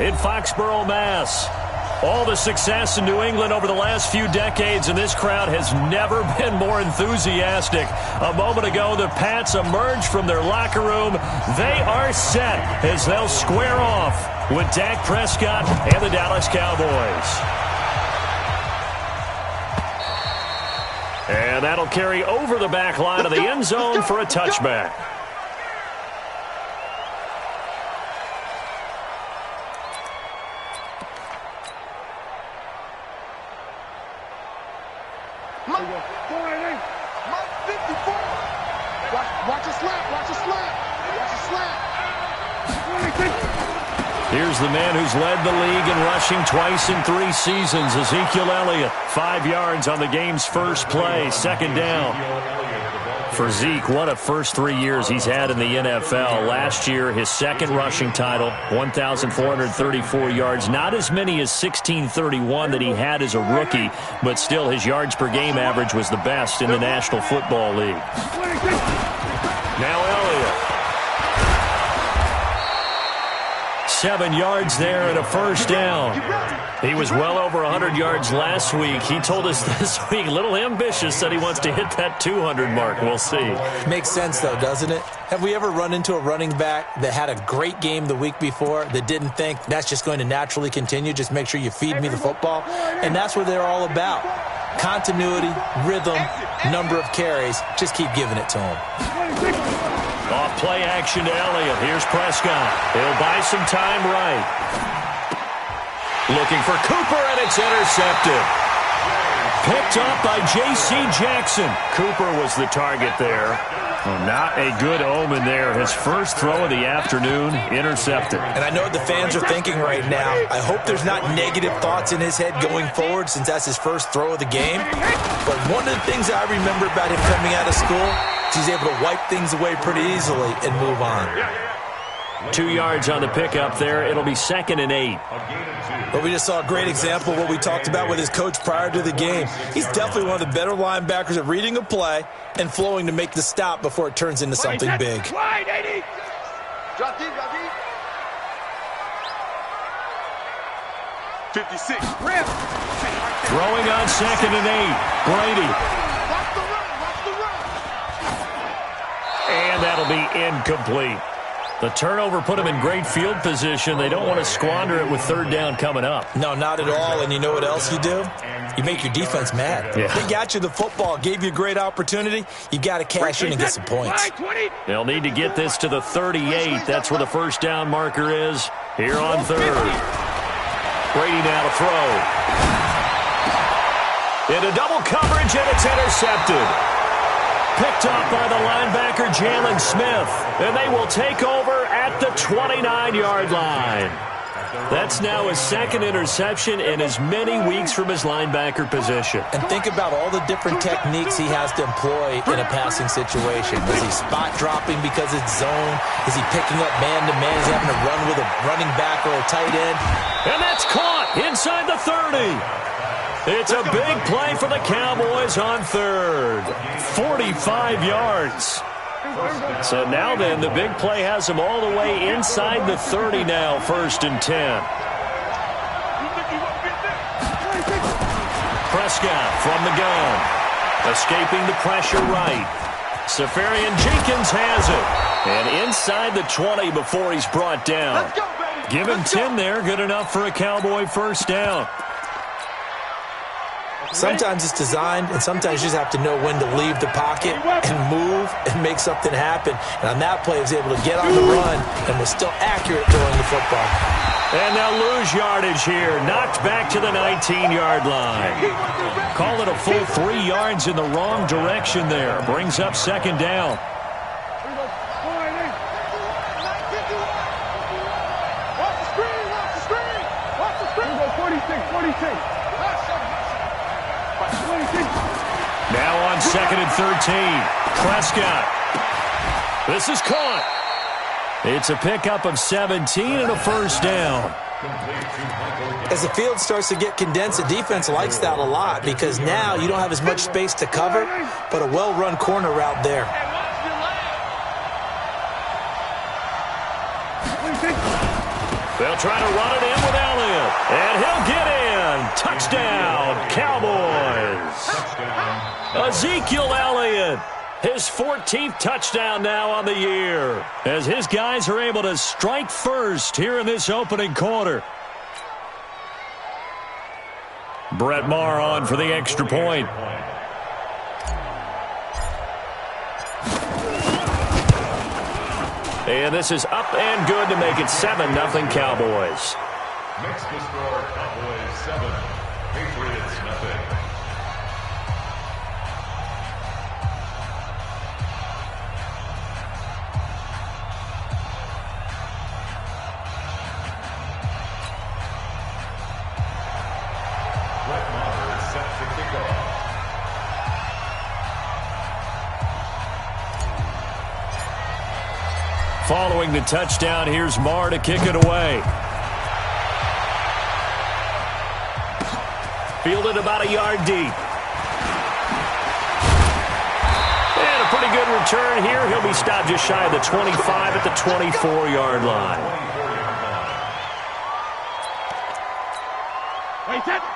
in Foxborough, Mass. All the success in New England over the last few decades, and this crowd has never been more enthusiastic. A moment ago, the Pats emerged from their locker room. They are set as they'll square off with Dak Prescott and the Dallas Cowboys. And that'll carry over the back line of the end zone for a touchback. Here's the man who's led the league in rushing twice in 3 seasons, Ezekiel Elliott. 5 yards on the game's first play, second down. For Zeke, what a first 3 years he's had in the NFL. Last year, his second rushing title, 1,434 yards. Not as many as 1,631 that he had as a rookie, but still his yards per game average was the best in the National Football League. Now Elliott. 7 yards there and a first down. He was well over 100 yards last week. He told us this week, a little ambitious, that he wants to hit that 200 mark. We'll see. Makes sense, though, doesn't it? Have we ever run into a running back that had a great game the week before that didn't think that's just going to naturally continue? Just make sure you feed me the football. And that's what they're all about. Continuity, rhythm, number of carries. Just keep giving it to him. Off play action to Elliott. Here's Prescott. He'll buy some time right. Looking for Cooper, and it's intercepted. Picked up by J.C. Jackson. Cooper was the target there. Well, not a good omen there. His first throw of the afternoon, intercepted. And I know what the fans are thinking right now. I hope there's not negative thoughts in his head going forward since that's his first throw of the game. But one of the things I remember about him coming out of school is he's able to wipe things away pretty easily and move on. 2 yards on the pickup there. It'll be 2nd and 8. But we just saw a great example of what we talked about with his coach prior to the game. He's definitely one of the better linebackers at reading a play and flowing to make the stop before it turns into something big. Drop deep, drop deep. 56. Throwing on 2nd and 8. Brady. Watch the run. And that'll be incomplete. The turnover put him in great field position. They don't want to squander it with 3rd down coming up. No, not at all. And you know what else you do? You make your defense mad. Yeah. They got you the football, gave you a great opportunity. You got to cash in and get some points. They'll need to get this to the 38. That's where the first down marker is here on 3rd. Brady now to throw. Into double coverage, and it's intercepted. Picked up by the linebacker, Jalen Smith. And they will take over at the 29-yard line. That's now his 2nd interception in as many weeks from his linebacker position. And think about all the different techniques he has to employ in a passing situation. Is he spot dropping because it's zone? Is he picking up man-to-man? Is he having to run with a running back or a tight end? And that's caught inside the 30. It's a big play for the Cowboys on 3rd. 45 yards. So now then, the big play has them all the way inside the 30 now, 1st and 10. Prescott from the gun. Escaping the pressure right. Safarian Jenkins has it. And inside the 20 before he's brought down. Give him 10 there, good enough for a Cowboy first down. Sometimes it's designed, and sometimes you just have to know when to leave the pocket and move and make something happen. And on that play, he was able to get on the run and was still accurate throwing the football. And they'll lose yardage here. Knocked back to the 19-yard line. Call it a full 3 yards in the wrong direction there. Brings up 2nd down. Now on 2nd and 13. Prescott. This is caught. It's a pickup of 17 and a first down. As the field starts to get condensed, the defense likes that a lot because now you don't have as much space to cover, but a well-run corner route there. They'll try to run it in with Elliott. And he'll get in. Touchdown, Cowboys. Ezekiel Elliott. His 14th touchdown now on the year, as his guys are able to strike first here in this opening quarter. Brett Maher on for the extra point. And this is up and good to make it 7-0 Cowboys. Makes the score Cowboys 7, Patriots nothing. Brett Maher is set to kick off. Following the touchdown, here's Maher to kick it away. Fielded about a yard deep. And a pretty good return here. He'll be stopped just shy of the 25 at the 24-yard line.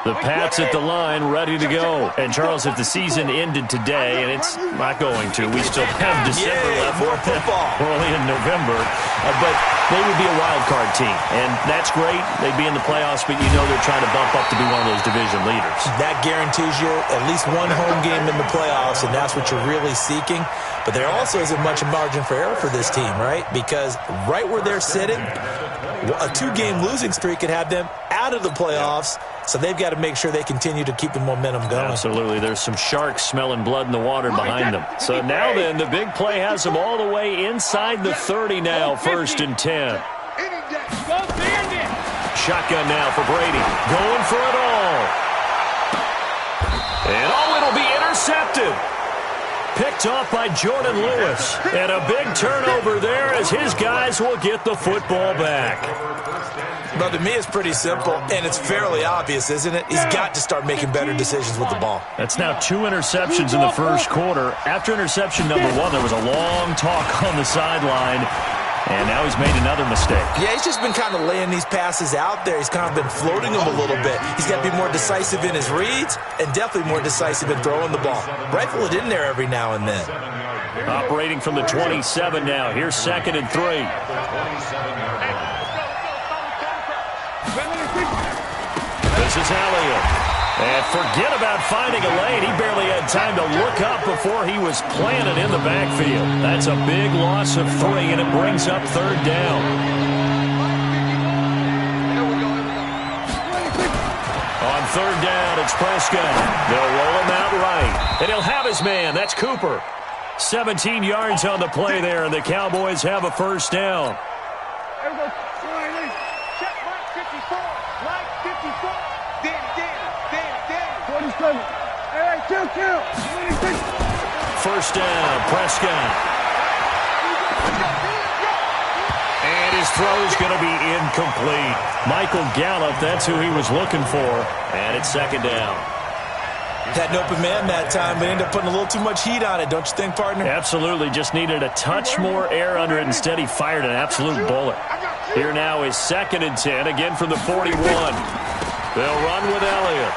The Pats at the line, ready to go. And, Charles, if the season ended today, and it's not going to, we still have December left. More football. We're only in November. But they would be a wild card team. And that's great. They'd be in the playoffs, but you know they're trying to bump up to be one of those division leaders. That guarantees you at least one home game in the playoffs, and that's what you're really seeking. But there also isn't much margin for error for this team, right? Because right where they're sitting, a 2-game losing streak could have them out of the playoffs. So they've got to make sure they continue to keep the momentum going. Absolutely. There's some sharks smelling blood in the water behind them. So now then, the big play has them all the way inside the 30 now, 1st and 10. Shotgun now for Brady. Going for it all. And it'll be intercepted. Picked off by Jordan Lewis. And a big turnover there as his guys will get the football back. Well, to me, it's pretty simple, and it's fairly obvious, isn't it? He's got to start making better decisions with the ball. That's now 2 interceptions in the first quarter. After interception number 1, there was a long talk on the sideline, and now he's made another mistake. Yeah, he's just been kind of laying these passes out there. He's kind of been floating them a little bit. He's got to be more decisive in his reads and definitely more decisive in throwing the ball. Rifle it in there every now and then. Operating from the 27 now. Here's 2nd and 3. This is Elliott. And forget about finding a lane. He barely had time to look up before he was planted in the backfield. That's a big loss of 3, and it brings up 3rd down. On 3rd down, it's Prescott. They'll roll him out right. And he'll have his man. That's Cooper. 17 yards on the play there, and the Cowboys have a 1st down. First down, Prescott. And his throw's going to be incomplete. Michael Gallup, that's who he was looking for. And it's 2nd down. Had an open man that time, but ended up putting a little too much heat on it, don't you think, partner? Absolutely. Just needed a touch more air under it. Instead, he fired an absolute bullet. Here now is 2nd and 10, again from the 41. They'll run with Elliott.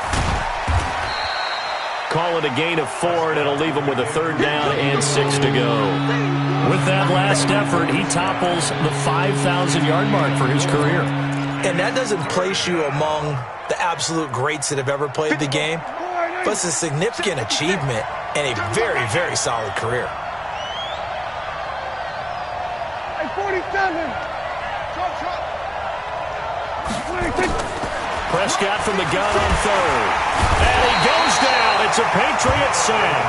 Call it a gain of 4, and it'll leave him with a 3rd down and 6 to go. With that last effort, he topples the 5,000-yard mark for his career. And that doesn't place you among the absolute greats that have ever played the game, but it's a significant achievement and a very, very solid career. Prescott from the gun on 3rd. And he goes down. It's a Patriots sack.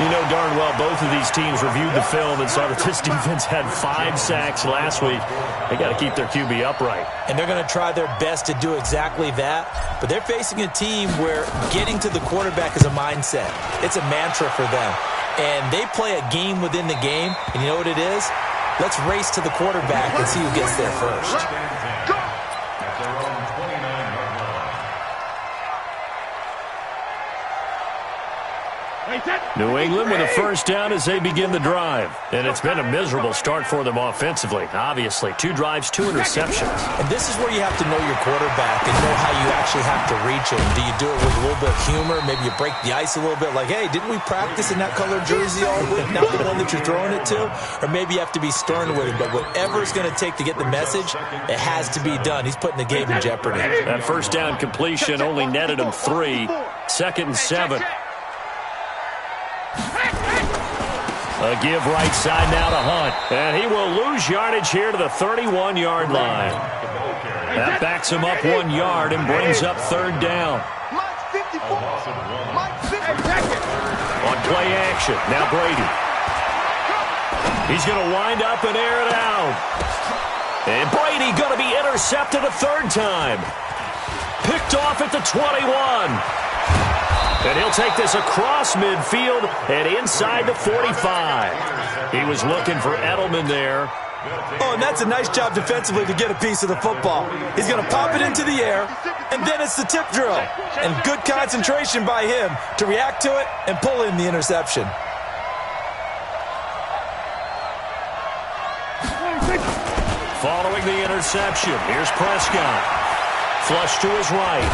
You know darn well both of these teams reviewed the film and saw that this defense had 5 sacks last week. They got to keep their QB upright. And they're going to try their best to do exactly that. But they're facing a team where getting to the quarterback is a mindset. It's a mantra for them. And they play a game within the game. And you know what it is? Let's race to the quarterback and see who gets there first. Wait, that. New England with a first down as they begin the drive. And it's been a miserable start for them offensively. Obviously, 2 drives, 2 interceptions. And this is where you have to know your quarterback and know how you actually have to reach him. Do you do it with a little bit of humor? Maybe you break the ice a little bit like, hey, didn't we practice in that colored jersey all week, not the one that you're throwing it to? Or maybe you have to be stern with him. But whatever it's going to take to get the message, it has to be done. He's putting the game in jeopardy. That first down completion only netted him 3. 2nd and 7. A give right side now to Hunt. And he will lose yardage here to the 31-yard line. That backs him up 1 yard and brings up 3rd down. On play action, now Brady. He's going to wind up and air it out. And Brady going to be intercepted a 3rd time. Picked off at the 21. And he'll take this across midfield and inside the 45. He was looking for Edelman there. Oh, and that's a nice job defensively to get a piece of the football. He's going to pop it into the air, and then it's the tip drill. And good concentration by him to react to it and pull in the interception. Following the interception, here's Prescott. Flush to his right.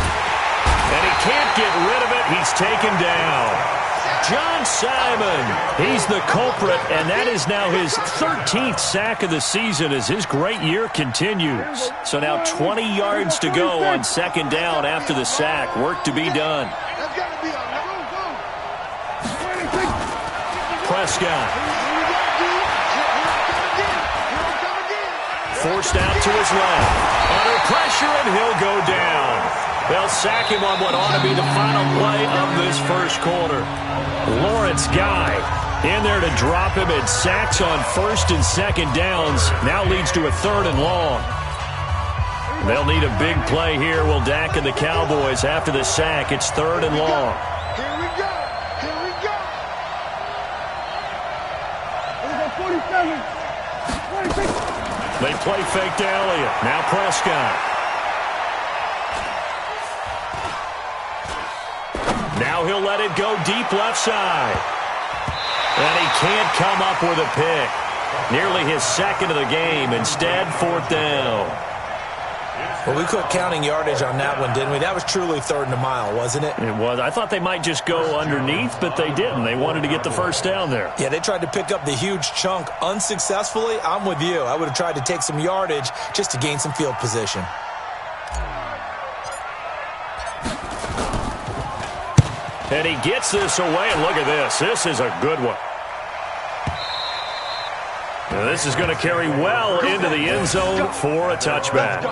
And he can't get rid of it. He's taken down. John Simon, he's the culprit, and that is now his 13th sack of the season as his great year continues. So now 20 yards to go on 2nd down after the sack. Work to be done. Prescott. Forced out to his left. Under pressure, and he'll go down. They'll sack him on what ought to be the final play of this first quarter. Lawrence Guy in there to drop him, and sacks on 1st and 2nd downs. Now leads to a 3rd and long. They'll need a big play here. Will Dak and the Cowboys after the sack. It's 3rd and long. Here we go. Here we go. Here we go. 47. 46. They play fake to Elliott. Now Prescott. Now he'll let it go deep left side. And he can't come up with a pick. Nearly his 2nd of the game. Instead, 4th down. Well, we quit counting yardage on that one, didn't we? That was truly 3rd and a mile, wasn't it? It was. I thought they might just go underneath, but they didn't. They wanted to get the first down there. Yeah, they tried to pick up the huge chunk unsuccessfully. I'm with you. I would have tried to take some yardage just to gain some field position. And he gets this away, and look at this. This is a good one. Now this is going to carry well into the end zone for a touchback.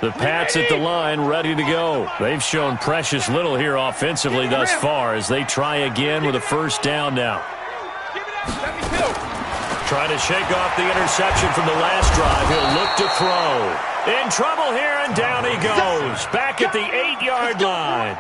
The Pats at the line, ready to go. They've shown precious little here offensively thus far as they try again with a first down now. Trying to shake off the interception from the last drive. He'll look to throw. In trouble here, and down he goes. Back at the 8-yard line.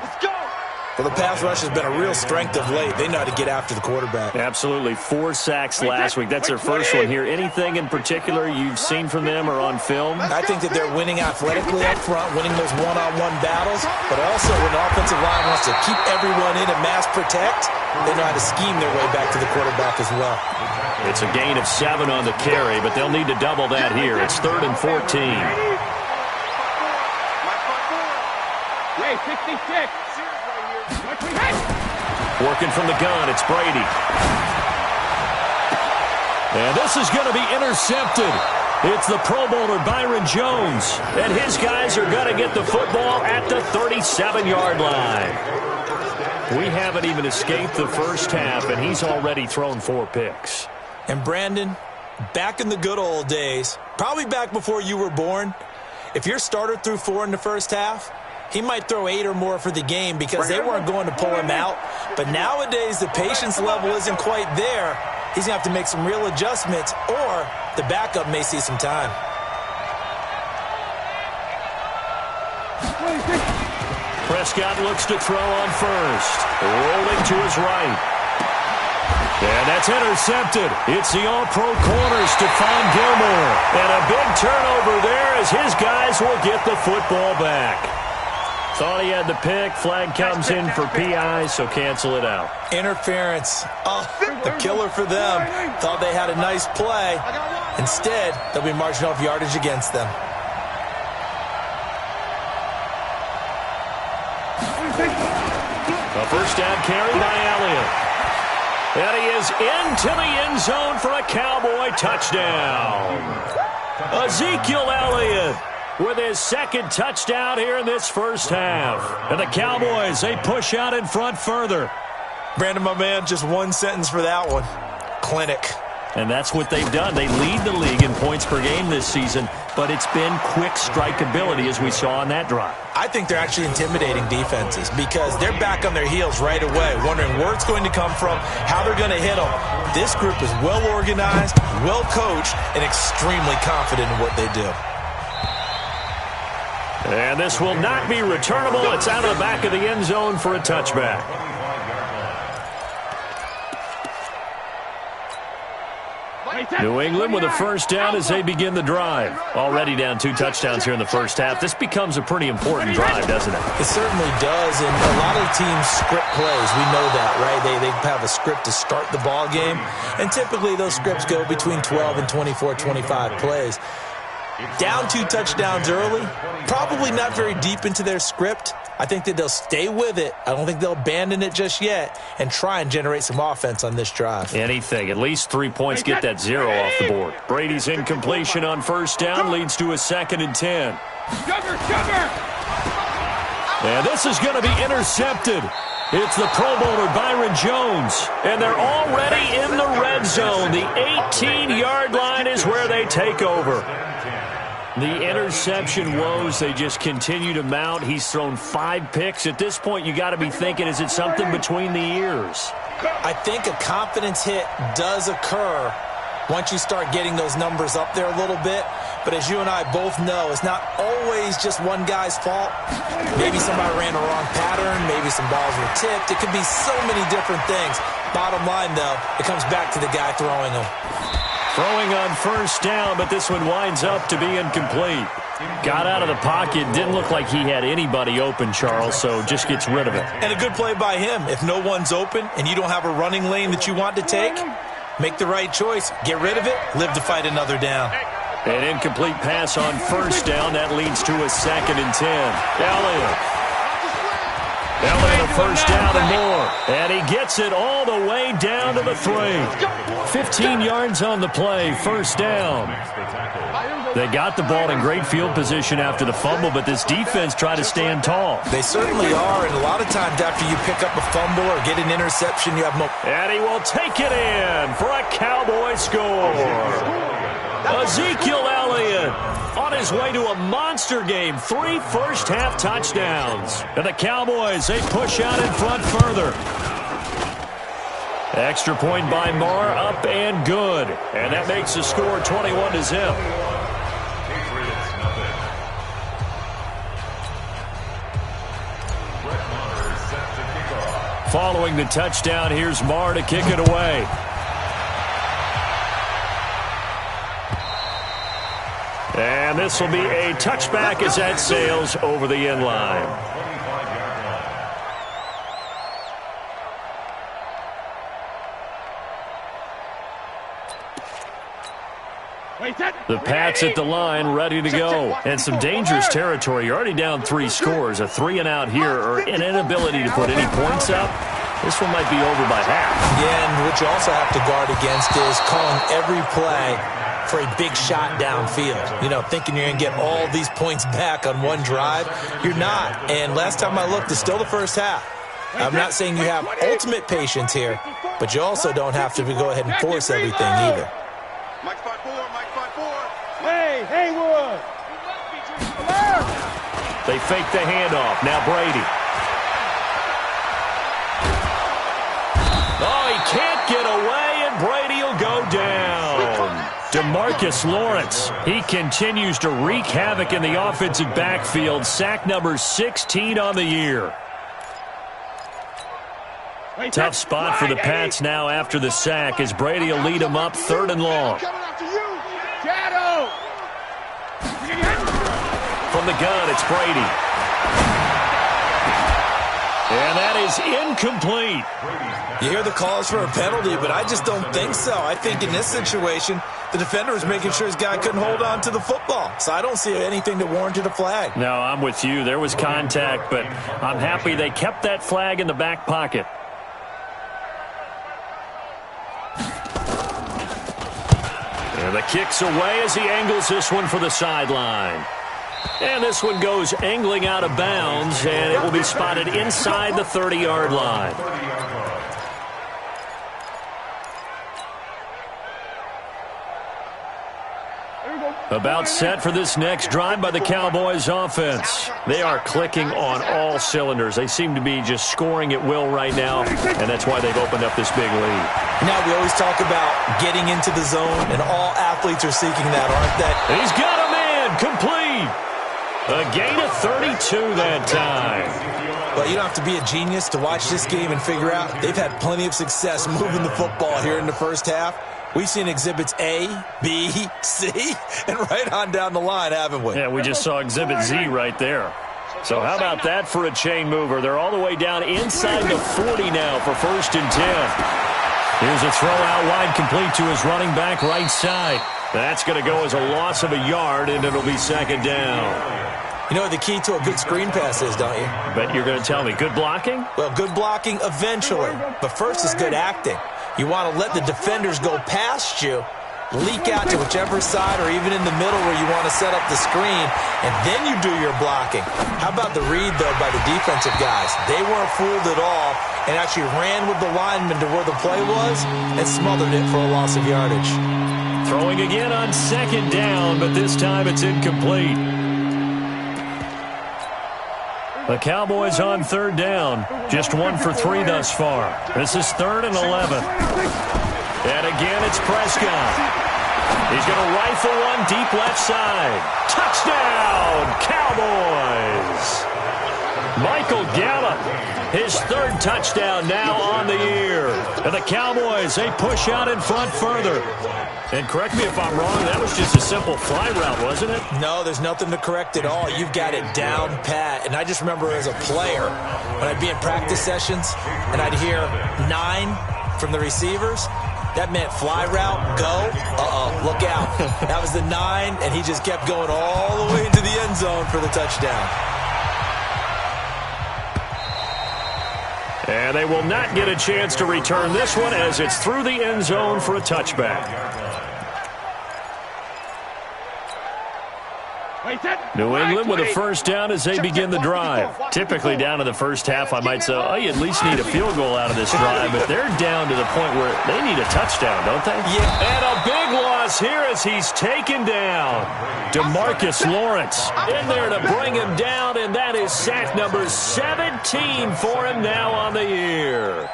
Well, the pass rush has been a real strength of late. They know how to get after the quarterback. Absolutely. 4 sacks last week. That's their first one here. Anything in particular you've seen from them or on film? I think that they're winning athletically up front, winning those one-on-one battles, but also when the offensive line wants to keep everyone in and mass protect, they know how to scheme their way back to the quarterback as well. It's a gain of 7 on the carry, but they'll need to double that here. It's 3rd and 14. Hey, 66. Working from the gun, it's Brady. And this is going to be intercepted. It's the Pro Bowler Byron Jones. And his guys are going to get the football at the 37-yard line. We haven't even escaped the first half, and he's already thrown 4 picks. And Brandon, back in the good old days, probably back before you were born, if your starter threw 4 in the first half, he might throw 8 or more for the game because they weren't going to pull him out. But nowadays, the patience level isn't quite there. He's going to have to make some real adjustments, or the backup may see some time. Prescott looks to throw on first. Rolling to his right. And that's intercepted. It's the all-pro corner, Stephon Gilmore. And a big turnover there as his guys will get the football back. Thought he had the pick. Flag comes in for PI, so cancel it out. Interference. Oh, the killer for them. Thought they had a nice play. Instead, they'll be marching off yardage against them. A first down carry by Elliott. And he is into the end zone for a Cowboy touchdown. Ezekiel Elliott with his second touchdown here in this first half. And the Cowboys, they push out in front further. Brandon, my man, just one sentence for that one. Clinic. And that's what they've done. They lead the league in points per game this season, but it's been quick strikeability as we saw on that drive. I think they're actually intimidating defenses because they're back on their heels right away, wondering where it's going to come from, how they're going to hit them. This group is well organized, well coached, and extremely confident in what they do. And this will not be returnable. It's out of the back of the end zone for a touchback. New England with a first down as they begin the drive. Already down 2 touchdowns here in the first half. This becomes a pretty important drive, doesn't it? It certainly does, and a lot of teams script plays. We know that, right? They have a script to start the ball game, and typically those scripts go between 12 and 24, 25 plays. Down 2 touchdowns early, probably not very deep into their script. I think that they'll stay with it. I don't think they'll abandon it just yet and try and generate some offense on this drive. Anything. At least 3 points, get that 0 off the board. Brady's incompletion on first down leads to a 2nd and 10. And this is going to be intercepted. It's the Pro Bowler Byron Jones. And they're already in the red zone. The 18-yard line is where they take over. The interception woes, they just continue to mount. He's thrown 5 picks. At this point, you got to be thinking, is it something between the ears? I think a confidence hit does occur once you start getting those numbers up there a little bit. But as you and I both know, it's not always just one guy's fault. Maybe somebody ran a wrong pattern. Maybe some balls were tipped. It could be so many different things. Bottom line, though, it comes back to the guy throwing them. Throwing on first down, but this one winds up to be incomplete. Got out of the pocket. Didn't look like he had anybody open, Charles, so just gets rid of it. And a good play by him. If no one's open and you don't have a running lane that you want to take, make the right choice. Get rid of it. Live to fight another down. An incomplete pass on first down. That leads to a 2nd and 10. Elliott a first down and more. And he gets it all the way down to the 3. 15 yards on the play. First down. They got the ball in great field position after the fumble, but this defense tried to stand tall. They certainly are, and a lot of times after you pick up a fumble or get an interception, you have more. And he will take it in for a Cowboy score. Ezekiel Elliott on his way to a monster game. 3 first-half touchdowns. And the Cowboys, they push out in front further. Extra point by Marr, up and good. And that makes the score 21-0. Following the touchdown, here's Marr to kick it away. And this will be a touchback as that sails over the end line. The Pats at the line, ready to go. And some dangerous territory. You're already down 3 scores. A 3-and-out here, or an inability to put any points up. This one might be over by half. Yeah, and what you also have to guard against is calling every play for a big shot downfield. You know, thinking you're going to get all these points back on one drive. You're not. And last time I looked, it's still the first half. I'm not saying you have ultimate patience here, but you also don't have to go ahead and force everything either. Mike 5-4, Mike 5-4. Hey, Haywood. They fake the handoff. Now Brady. Oh, he can't get away, and Brady will go down. DeMarcus Lawrence, he continues to wreak havoc in the offensive backfield. Sack number 16 on the year. Tough spot for the Pats now after the sack as Brady will lead them up 3rd and long. From the gun, it's Brady. And that is incomplete. You hear the calls for a penalty, but I just don't think so. I think in this situation, the defender was making sure his guy couldn't hold on to the football. So I don't see anything that warranted a flag. No, I'm with you. There was contact, but I'm happy they kept that flag in the back pocket. And the kick's away as he angles this one for the sideline. And this one goes angling out of bounds, and it will be spotted inside the 30-yard line. About set for this next drive by the Cowboys offense. They are clicking on all cylinders. They seem to be just scoring at will right now, and that's why they've opened up this big lead. Now, we always talk about getting into the zone, and all athletes are seeking that, aren't they? He's got a man complete. A gain of 32 that time. Well, you don't have to be a genius to watch this game and figure out they've had plenty of success moving the football here in the first half. We've seen exhibits A, B, C, and right on down the line, haven't we? Yeah, we just saw exhibit Z right there. So how about that for a chain mover? They're all the way down inside the 40 now for 1st and 10. Here's a throw out wide complete to his running back right side. That's going to go as a loss of a yard, and it'll be 2nd down. You know what the key to a good screen pass is, don't you? Bet you're going to tell me. Good blocking? Well, good blocking eventually. But first is good acting. You want to let the defenders go past you, leak out to whichever side or even in the middle where you want to set up the screen, and then you do your blocking. How about the read, though, by the defensive guys? They weren't fooled at all and actually ran with the lineman to where the play was and smothered it for a loss of yardage. Throwing again on 2nd down, but this time it's incomplete. The Cowboys on 3rd down. Just 1 for 3 thus far. This is 3rd and 11. And again, it's Prescott. He's going to rifle one deep left side. Touchdown, Cowboys! Michael Gallup, his 3rd touchdown now on the year. And the Cowboys, they push out in front further. And correct me if I'm wrong, that was just a simple fly route, wasn't it? No, there's nothing to correct at all. You've got it down pat. And I just remember as a player, when I'd be in practice sessions and I'd hear 9 from the receivers, that meant fly route, go, look out. That was the 9, and he just kept going all the way into the end zone for the touchdown. And they will not get a chance to return this one as it's through the end zone for a touchback. New England with a 1st down as they begin the drive. Typically down in the first half, I might say, oh, you at least need a field goal out of this drive, but they're down to the point where they need a touchdown, don't they? Yeah. And a big loss here as he's taken down. DeMarcus Lawrence in there to bring him down, and that is sack number 17 for him now on the year.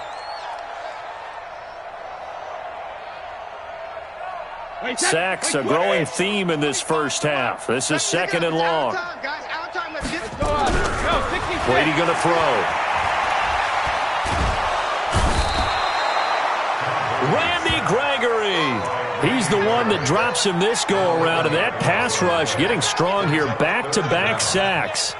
Sacks a growing theme in this first half. This is 2nd and long. Brady going to throw. Randy Gregory. He's the one that drops him this go-around, and that pass rush getting strong here. Back-to-back sacks.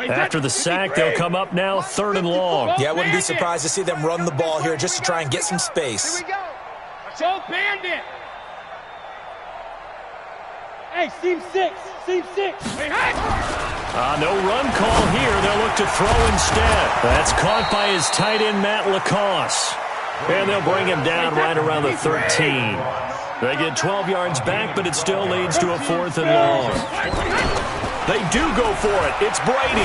After the sack, they'll come up now 3rd and long. Yeah, I wouldn't be surprised to see them run the ball here just to try and get some space. Here we go. Show Bandit. Hey, seam 6. Seam 6. Hey, hey. No run call here. They'll look to throw instead. That's caught by his tight end, Matt LaCosse. And they'll bring him down right around the 13. They get 12 yards back, but it still leads to a 4th and long. They do go for it. It's Brady.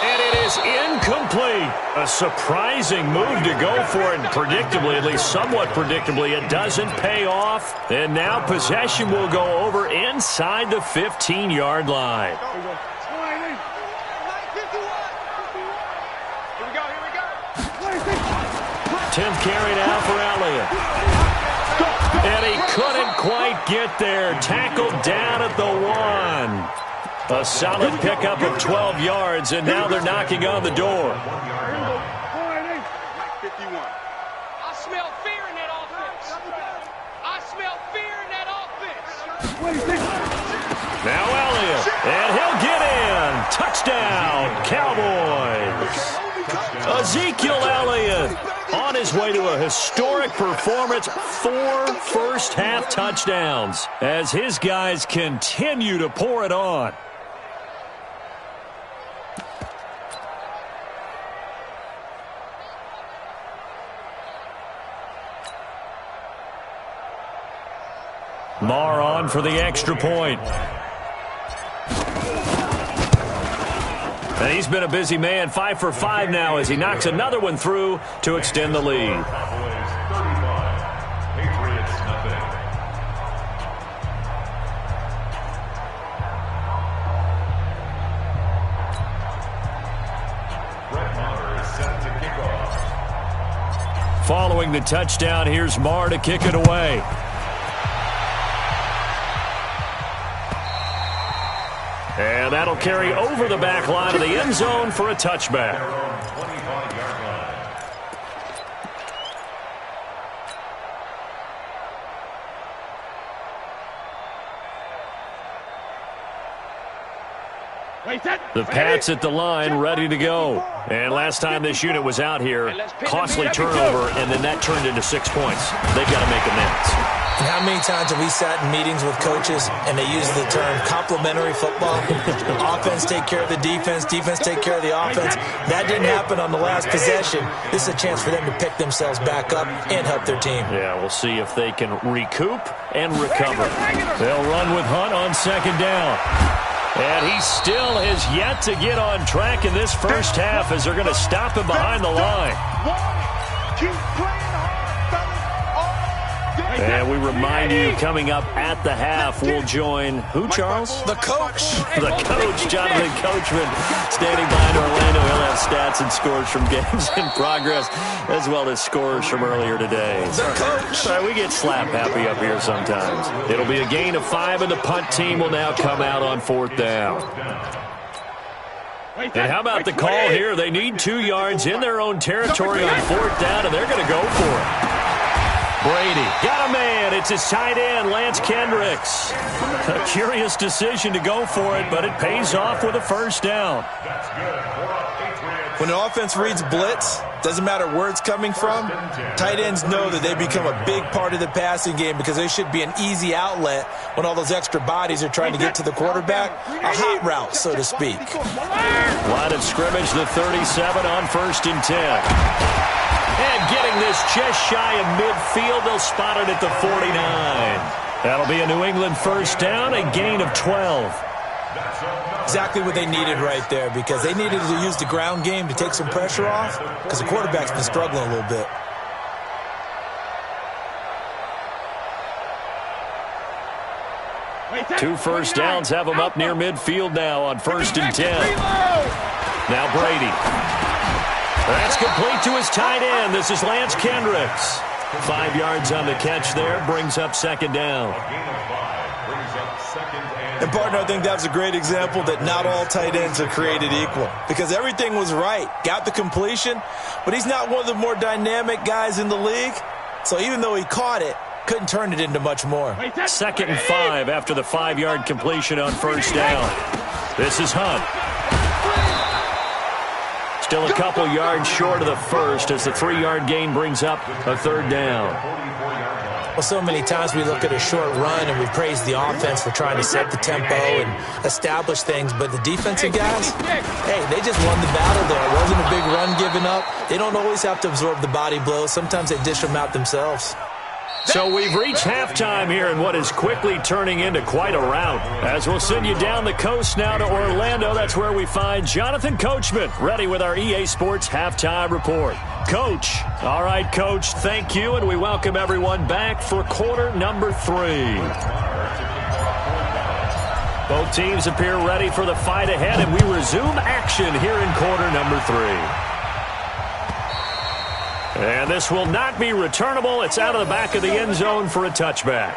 And it is incomplete. A surprising move to go for it. And predictably, at least somewhat predictably, it doesn't pay off. And now possession will go over inside the 15-yard line. Here we go. 10th carry now for Elliott. And he couldn't quite get there. Tackled down at the 1. A solid pickup of 12 yards, and now they're knocking on the door. I smell fear in that offense. I smell fear in that offense. Now Elliott, and he'll get in. Touchdown, Cowboys. Ezekiel Elliott on his way to a historic performance, 4 first-half touchdowns as his guys continue to pour it on. Marr on for the extra point. And he's been a busy man, 5 for 5 now as he knocks another one through to extend the lead. Cowboys 35, Patriots nothing. Brett Maher is set to kick off. Following the touchdown, here's Marr to kick it away. And that'll carry over the back line of the end zone for a touchback. 25-yard line. The Pats at the line, ready to go. And last time this unit was out here, costly turnover, and then that turned into 6 points. They've got to make amends. And how many times have we sat in meetings with coaches and they use the term complementary football? Offense take care of the defense, defense take care of the offense. That didn't happen on the last possession. This is a chance for them to pick themselves back up and help their team. Yeah, we'll see if they can recoup and recover. They'll run with Hunt on second down. And he still has yet to get on track in this first half as they're going to stop him behind the line. Keep playing hard, fellas. And we remind you, coming up at the half, we'll join who, Charles? The coach. The coach, Jonathan Coachman, standing by in Orlando. He'll have stats and scores from games in progress, as well as scores from earlier today. The coach. All right, we get slap happy up here sometimes. It'll be a gain of 5, and the punt team will now come out on 4th down. And how about the call here? They need 2 yards in their own territory on 4th down, and they're going to go for it. Brady got a man. It's his tight end, Lance Kendricks. A curious decision to go for it, but it pays off with a first down. When an offense reads blitz, doesn't matter where it's coming from, tight ends know that they become a big part of the passing game because they should be an easy outlet when all those extra bodies are trying to get to the quarterback. A hot route, so to speak. Line of scrimmage, the 37 on 1st and 10. And getting this just shy of midfield, they'll spot it at the 49. That'll be a New England first down, a gain of 12. Exactly what they needed right there because they needed to use the ground game to take some pressure off because the quarterback's been struggling a little bit. Two first downs have them up near midfield now on 1st and 10. Now Brady. That's complete to his tight end. This is Lance Kendricks. 5 yards on the catch there. Brings up 2nd down. And, partner, I think that was a great example that not all tight ends are created equal because everything was right. Got the completion, but he's not one of the more dynamic guys in the league. So even though he caught it, couldn't turn it into much more. 2nd and 5 after the 5-yard completion on 1st down. This is Hunt. Still a couple yards short of the first as the 3-yard gain brings up a 3rd down. Well, so many times we look at a short run and we praise the offense for trying to set the tempo and establish things, but the defensive guys, hey, they just won the battle there. It wasn't a big run given up. They don't always have to absorb the body blows. Sometimes they dish them out themselves. So we've reached halftime here in what is quickly turning into quite a rout. As we'll send you down the coast now to Orlando, that's where we find Jonathan Coachman, ready with our EA Sports Halftime Report. Coach. All right, Coach, thank you, and we welcome everyone back for quarter number 3. Both teams appear ready for the fight ahead, and we resume action here in quarter number 3. And this will not be returnable. It's out of the back of the end zone for a touchback.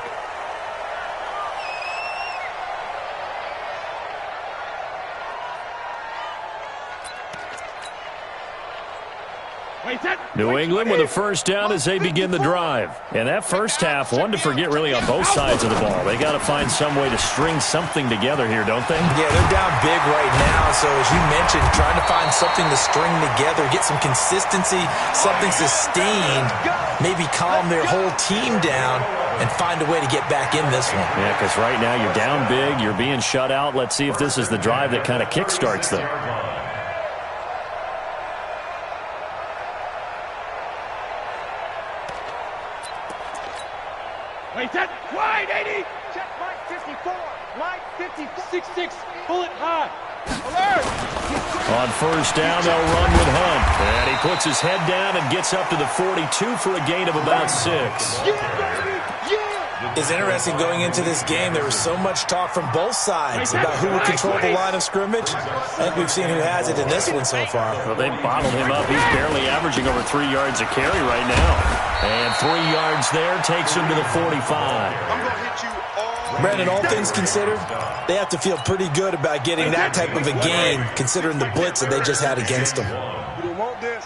New England with a first down as they begin the drive. And that first half, one to forget really on both sides of the ball. They got to find some way to string something together here, don't they? Yeah, they're down big right now. So as you mentioned, trying to find something to string together, get some consistency, something sustained, maybe calm their whole team down and find a way to get back in this one. Yeah, because right now you're down big, you're being shut out. Let's see if this is the drive that kind of kickstarts them. Wait, that wide, 80. Check Mike 54. Mike 54. 6-6. Bullet high. Alert. On first down, they'll run with Hunt. And he puts his head down and gets up to the 42 for a gain of about 6. Yeah, baby. Yeah. It's interesting going into this game. There was so much talk from both sides about who would control the line of scrimmage. I think we've seen who has it in this one so far. Well, they bottled him up. He's barely averaging over 3 yards a carry right now. And 3 yards there takes him to the 45. I'm going to hit you all. Brandon, all things considered, they have to feel pretty good about getting that type of a gain considering the blitz that they just had against them. You don't want this.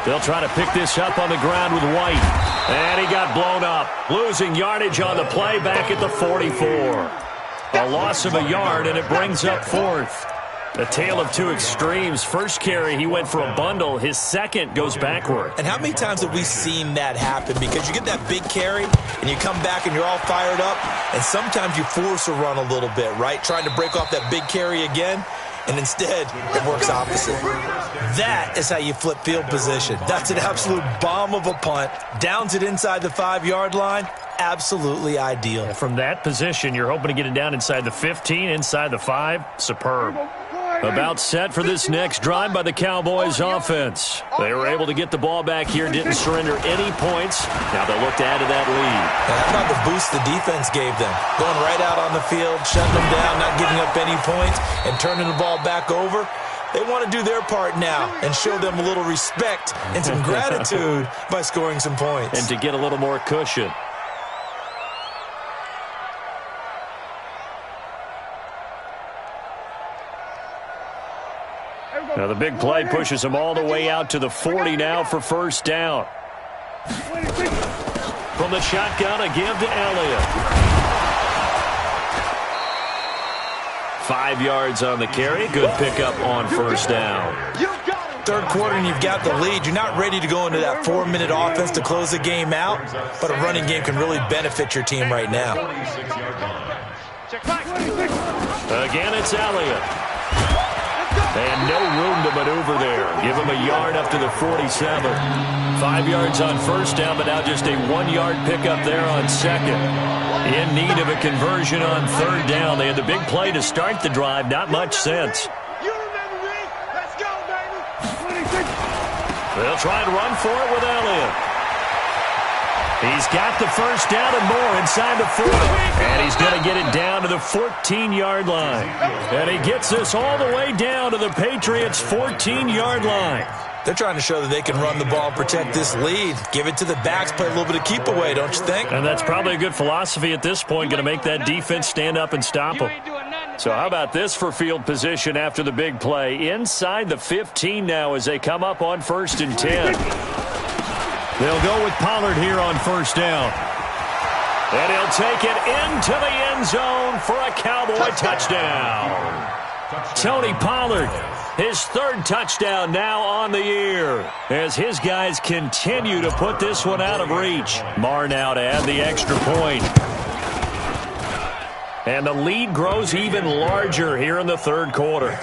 They'll try to pick this up on the ground with White. And he got blown up. Losing yardage on the play back at the 44. A loss of a yard, and it brings up fourth. A tale of two extremes. First carry, he went for a bundle. His second goes backward. And how many times have we seen that happen? Because you get that big carry, and you come back and you're all fired up, and sometimes you force a run a little bit, right? Trying to break off that big carry again. And instead, it works opposite. That is how you flip field position. That's an absolute bomb of a punt. Downs it inside the 5-yard line. Absolutely ideal. From that position, you're hoping to get it down inside the 15, inside the 5. Superb. About set for this next drive by the Cowboys offense. They were able to get the ball back here, didn't surrender any points. Now they'll look to add to that lead. And how about the boost the defense gave them? Going right out on the field, shutting them down, not giving up any points, and turning the ball back over. They want to do their part now and show them a little respect and some gratitude by scoring some points. And to get a little more cushion. Now the big play pushes him all the way out to the 40 now for first down. From the shotgun, a give to Elliott. 5 yards on the carry. Good pickup on first down. Third quarter and you've got the lead. You're not ready to go into that 4-minute offense to close the game out, but a running game can really benefit your team right now. Again, it's Elliott. And no room to maneuver there. Give him a yard up to the 47. 5 yards on first down, but now just a 1-yard pickup there on second. In need of a conversion on third down. They had the big play to start the drive. Not much sense. You remember me? Let's go, baby. They'll try and run for it with Elliott. He's got the first down and more inside the 4. And he's going to get it down to the 14-yard line. And he gets this all the way down to the Patriots' 14-yard line. They're trying to show that they can run the ball and protect this lead. Give it to the backs, play a little bit of keep away, don't you think? And that's probably a good philosophy at this point, going to make that defense stand up and stop them. So how about this for field position after the big play? Inside the 15 now as they come up on 1st and 10. They'll go with Pollard here on first down. And he'll take it into the end zone for a Cowboy touchdown. Tony Pollard, his 3rd touchdown now on the year as his guys continue to put this one out of reach. Marr now to add the extra point. And the lead grows even larger here in the 3rd quarter.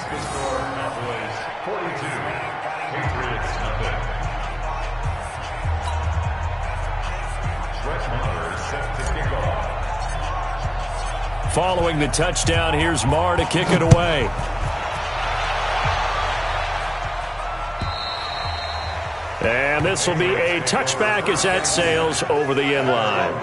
Following the touchdown, here's Marr to kick it away. And this will be a touchback as that sails over the end line.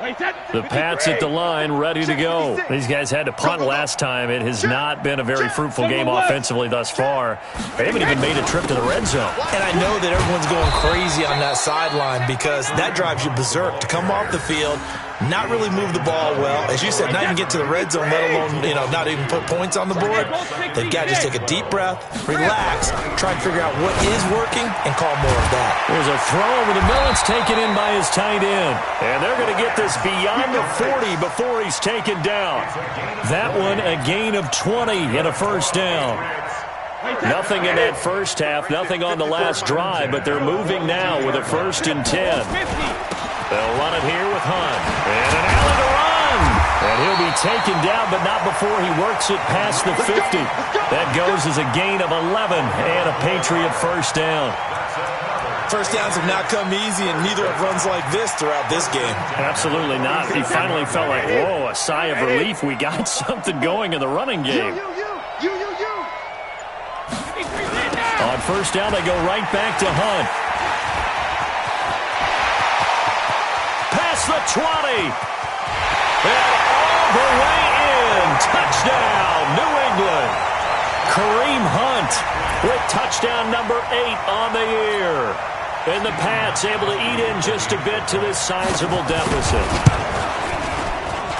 The Pats at the line, ready to go. These guys had to punt last time. It has not been a very fruitful game offensively thus far. They haven't even made a trip to the red zone. And I know that everyone's going crazy on that sideline because that drives you berserk to come off the field, not really move the ball well. As you said, not even get to the red zone, let alone, not even put points on the board. They've got to just take a deep breath, relax, try and figure out what is working, and call more of that. There's a throw over the middle. It's taken in by his tight end. And they're going to get this beyond the 40 before he's taken down. That one, a gain of 20 and a first down. Nothing in that first half, nothing on the last drive, but they're moving now with a 1st and 10. They'll run it here with Hunt. And an alley to run. And he'll be taken down, but not before he works it past the 50. That goes as a gain of 11 and a Patriot first down. First downs have not come easy, and neither have runs like this throughout this game. Absolutely not. He finally felt like, whoa, a sigh of relief. We got something going in the running game. On first down, they go right back to Hunt. Past the 20. And all the way in. Touchdown, New England. Kareem Hunt with touchdown number 8 on the year. And the Pats able to eat in just a bit to this sizable deficit.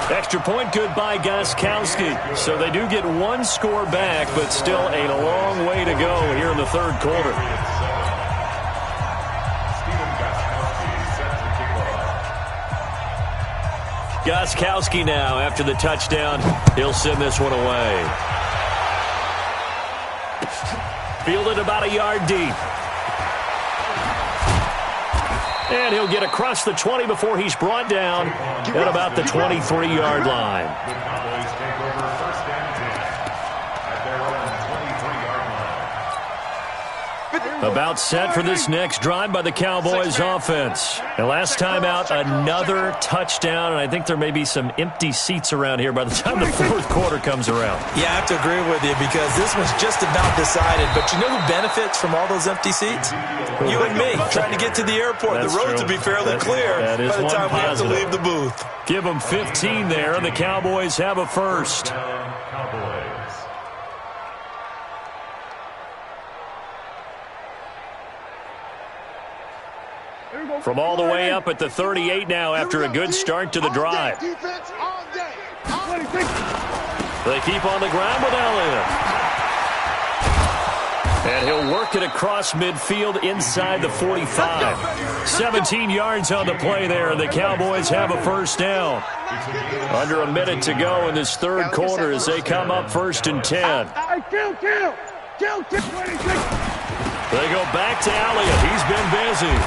Extra point good by Gostkowski. So they do get one score back, but still a long way to go here in the third quarter. Gostkowski now after the touchdown. He'll send this one away. Fielded about a yard deep. And he'll get across the 20 before he's brought down at about the 23-yard line. About set for this next drive by the Cowboys offense. And last time out, another touchdown, and I think there may be some empty seats around here by the time the fourth quarter comes around. Yeah, I have to agree with you because this one's just about decided. But you know who benefits from all those empty seats? You and me, trying to get to the airport. That's the roads true. will be fairly clear by the time we have to leave the booth. Give them 15 there, and the Cowboys have a first. From all the way up at the 38 now after a good start to the drive. They keep on the ground with Elliott. And he'll work it across midfield inside the 45. 17 yards on the play there, and the Cowboys have a first down. Under a minute to go in this third quarter as they come up 1st and 10. They go back to Elliott. He's been busy.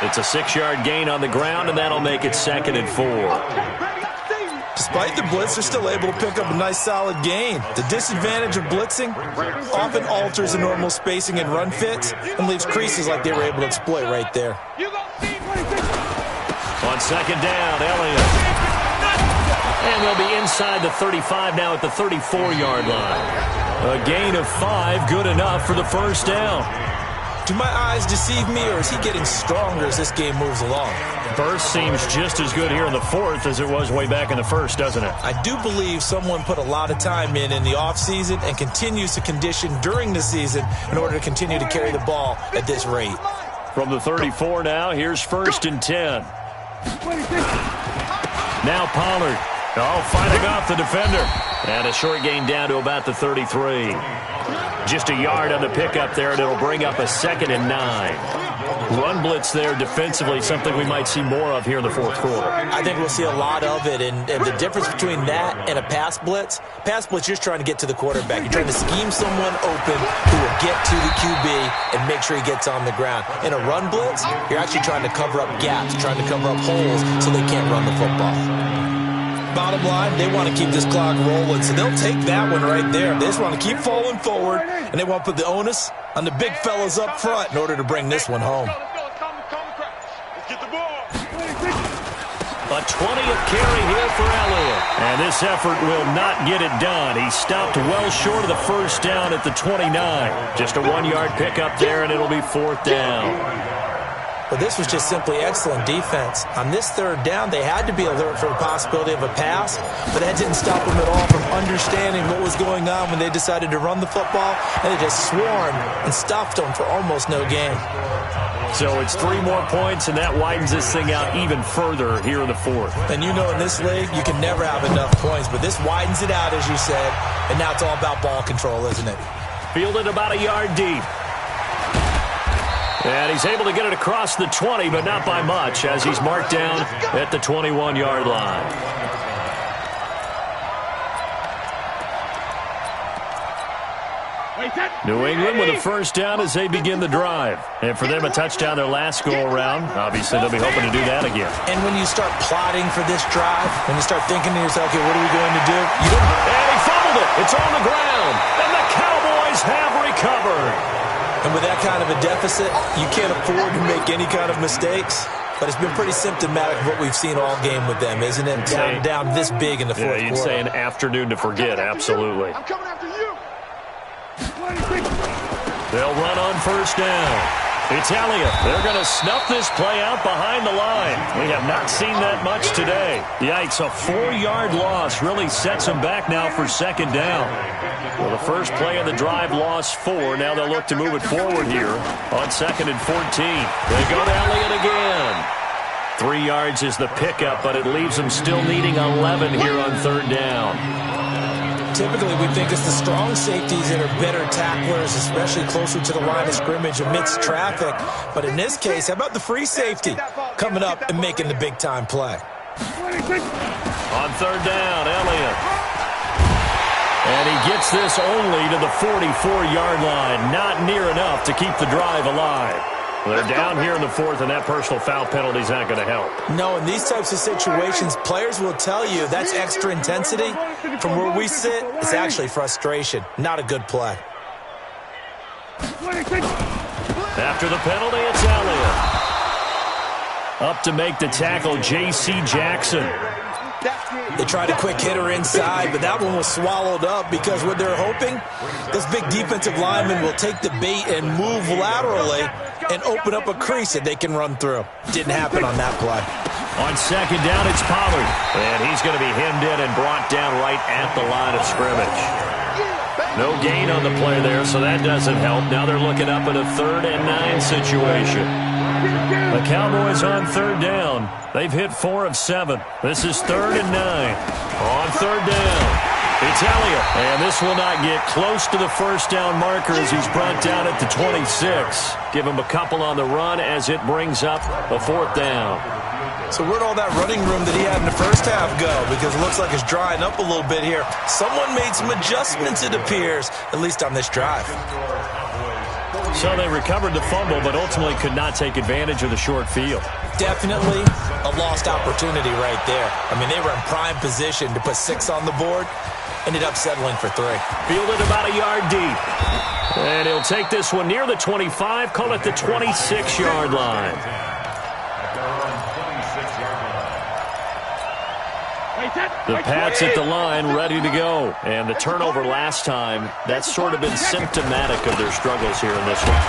It's a 6-yard gain on the ground, and that'll make it 2nd and 4. Despite the blitz, they're still able to pick up a nice solid gain. The disadvantage of blitzing often alters the normal spacing and run fits and leaves creases like they were able to exploit right there. On 2nd down, Elliott. And they'll be inside the 35 now at the 34-yard line. A gain of 5, good enough for the first down. Do my eyes deceive me, or is he getting stronger as this game moves along? Burst seems just as good here in the fourth as it was way back in the first, doesn't it? I do believe someone put a lot of time in the offseason and continues to condition during the season in order to continue to carry the ball at this rate. From the 34 now, here's 1st and 10. Now Pollard. Fighting off the defender. And a short gain down to about the 33. Just a yard on the pickup there, and it'll bring up a 2nd and 9. Run blitz there defensively, something we might see more of here in the fourth quarter. I think we'll see a lot of it, and the difference between that and a pass blitz, you're just trying to get to the quarterback. You're trying to scheme someone open who will get to the QB and make sure he gets on the ground. In a run blitz, you're actually trying to cover up gaps, trying to cover up holes so they can't run the football. Bottom line, they want to keep this clock rolling, so they'll take that one right there. They just want to keep falling forward, and they want to put the onus on the big fellas up front in order to bring this one home. A 20th carry here for Elliott. And this effort will not get it done. He stopped well short of the first down at the 29. Just a 1-yard pickup there, and it'll be 4th down. But this was just simply excellent defense. On this third down, they had to be alert for the possibility of a pass, but that didn't stop them at all from understanding what was going on when they decided to run the football, and they just swarmed and stuffed them for almost no gain. So it's 3 more points, and that widens this thing out even further here in the fourth. And you know in this league, you can never have enough points, but this widens it out, as you said, and now it's all about ball control, isn't it? Fielded about a yard deep. And he's able to get it across the 20, but not by much, as he's marked down at the 21-yard line. New England with a first down as they begin the drive. And for them, a touchdown their last go-around. Obviously, they'll be hoping to do that again. And when you start plotting for this drive, when you start thinking to yourself, okay, what are we going to do? You don't... And he fumbled it. It's on the ground. And the Cowboys have recovered. And with that kind of a deficit, you can't afford to make any kind of mistakes. But it's been pretty symptomatic of what we've seen all game with them, isn't it? Down this big in the fourth quarter. You'd say an afternoon to forget, absolutely. I'm coming after you. They'll run on first down. It's Elliott. They're going to snuff this play out behind the line. We have not seen that much today. Yikes, a 4-yard loss really sets them back now for second down. Well, the first play of the drive lost 4. Now they'll look to move it forward here on 2nd and 14. They go to Elliott again. 3 yards is the pickup, but it leaves them still needing 11 here on third down. Typically, we think it's the strong safeties that are better tacklers, especially closer to the line of scrimmage amidst traffic. But in this case, how about the free safety coming up and making the big-time play? On third down, Elliott. And he gets this only to the 44-yard line. Not near enough to keep the drive alive. They're down here in the fourth, and that personal foul penalty is not going to help. No, in these types of situations, players will tell you that's extra intensity. From where we sit, it's actually frustration. Not a good play. After the penalty, it's Elliott. Up to make the tackle, J.C. Jackson. They tried a quick hitter inside, but that one was swallowed up because what they're hoping, this big defensive lineman will take the bait and move laterally and open up a crease that they can run through. Didn't happen on that play. On second down, it's Pollard. And he's going to be hemmed in and brought down right at the line of scrimmage. No gain on the play there, so that doesn't help. Now they're looking up at a 3rd and 9 situation. The Cowboys on third down. They've hit 4 of 7. This is 3rd and 9. On third down, it's Elliott. And this will not get close to the first down marker as he's brought down at the 26. Give him a couple on the run as it brings up a 4th down. So where'd all that running room that he had in the first half go? Because it looks like it's drying up a little bit here. Someone made some adjustments, it appears, at least on this drive. So they recovered the fumble, but ultimately could not take advantage of the short field. Definitely a lost opportunity right there. I mean, they were in prime position to put 6 on the board. Ended up settling for 3. Fielded about a yard deep. And he'll take this one near the 25, call it the 26-yard line. The Pats at the line, ready to go. And the turnover last time, that's sort of been symptomatic of their struggles here in this one.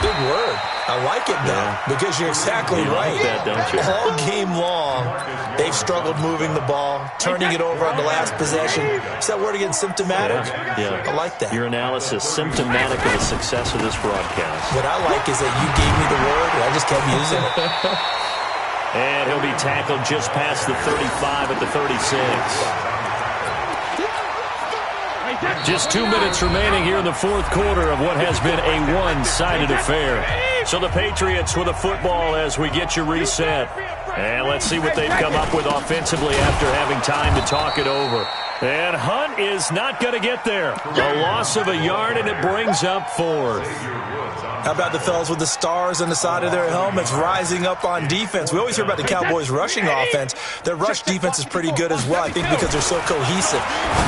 Good word. I like it, though, because you're exactly right. Like that, don't you? All game long, they've struggled moving the ball, turning it over on the last possession. Is that word again, symptomatic? Yeah. I like that. Your analysis, symptomatic of the success of this broadcast. What I like is that you gave me the word, and I just kept using it. And he'll be tackled just past the 35 at the 36. Just 2 minutes remaining here in the fourth quarter of what has been a one-sided affair. So the Patriots with a football as we get you reset. And let's see what they've come up with offensively after having time to talk it over. And Hunt is not going to get there. A loss of a yard, and it brings up 4th. How about the fellas with the stars on the side of their helmets rising up on defense? We always hear about the Cowboys' rushing offense. Their rush defense is pretty good as well, I think, because they're so cohesive.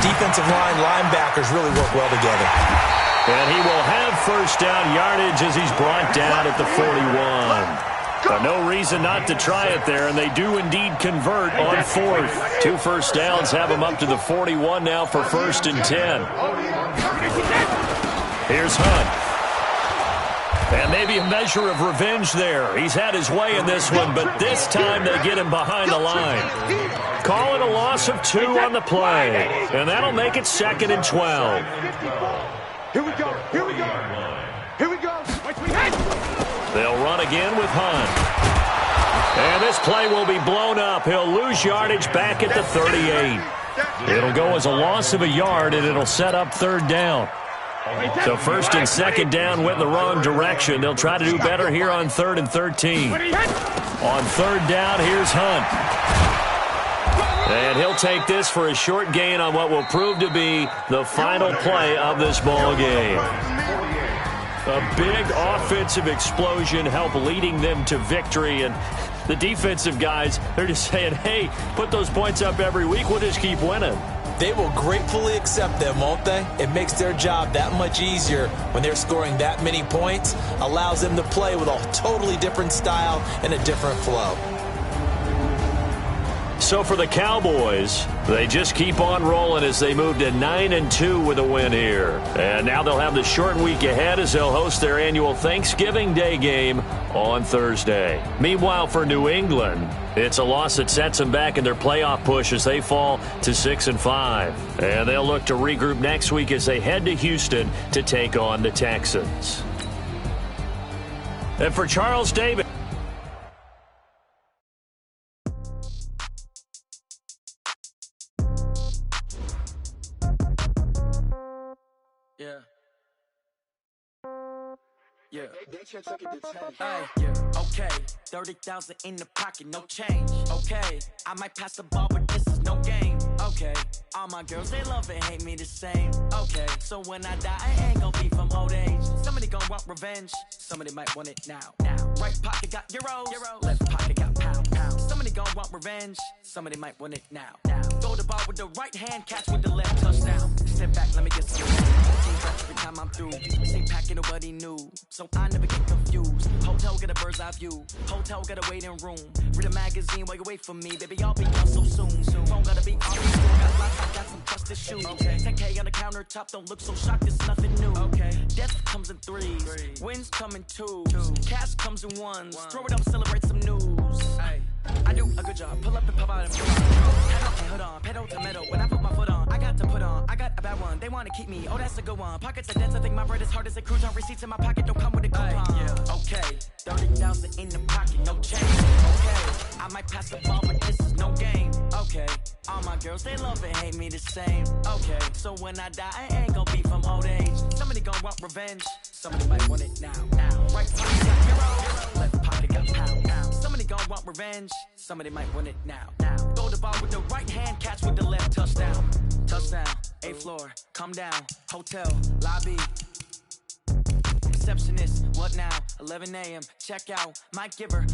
Defensive line linebackers really work well together. And he will have first down yardage as he's brought down at the 41. So no reason not to try it there, and they do indeed convert on 4th. 2 first downs have them up to the 41 now for 1st and 10. Here's Hunt. And maybe a measure of revenge there. He's had his way in this one, but this time they get him behind the line. Call it a loss of 2 on the play. And that'll make it 2nd and 12. Here we go. Here we go. Here we go. They'll run again with Hunt. And this play will be blown up. He'll lose yardage back at the 38. It'll go as a loss of a yard, and it'll set up 3rd down. So 1st and 2nd down went in the wrong direction. They'll try to do better here on 3rd and 13. On 3rd down, here's Hunt. And he'll take this for a short gain on what will prove to be the final play of this ball game. A big offensive explosion helped leading them to victory. And the defensive guys, they're just saying, hey, put those points up every week. We'll just keep winning. They will gratefully accept them, won't they? It makes their job that much easier when they're scoring that many points. Allows them to play with a totally different style and a different flow. So for the Cowboys, they just keep on rolling as they move to 9-2 with a win here. And now they'll have the short week ahead as they'll host their annual Thanksgiving Day game on Thursday. Meanwhile, for New England, it's a loss that sets them back in their playoff push as they fall to 6-5. And they'll look to regroup next week as they head to Houston to take on the Texans. And for Charles Davis. Yeah. Okay. 30,000 in the pocket, no change. Okay. I might pass the ball, but this is no game. Okay. All my girls, they love and hate me the same. Okay. So when I die, I ain't gonna be from old age. Somebody gonna want revenge. Somebody might want it now. Right pocket got euros. Left pocket got pound. Somebody gonna want revenge. Somebody might want it now. Throw the ball with the right hand, catch with the left, touchdown. Step back, let me get some. Team back every time I'm through. Same packet, nobody knew. So I never get confused. Hotel get a bird's eye view. Hotel got a waiting room. Read a magazine while you wait for me. Baby, I'll be done so soon. Phone gotta be on the floor. Got lots, I got some trusted shoes. Okay. 10K on the countertop, don't look so shocked, it's nothing new. Okay. Death comes in threes. Wins come in twos. Cash comes in ones. Throw it up, celebrate some news. Ay. I do a good job. Pull up and pop out and pull on. Head on and hood on. Pedal to metal. When I put my foot on, I got to put on. I got a bad one. They want to keep me. Oh, that's a good one. Pockets are dense. I think my bread is hard as a cruise on. Receipts in my pocket don't come with a coupon. Yeah. Okay. 30,000 in the pocket. No change. Okay. I might pass the ball, but this is no game. Okay. All my girls, they love and hate me the same. Okay. So when I die, I ain't gonna be from old age. Somebody gonna want revenge. Somebody might want it now. Right pocket got euros. Left pocket got pound. Somebody gonna want revenge. Somebody might want it now. Throw the ball with the right hand, catch with the left, touchdown. Touchdown, 8th floor, come down, hotel, lobby. Receptionist, what now? 11 a.m., check out, Mike Giver.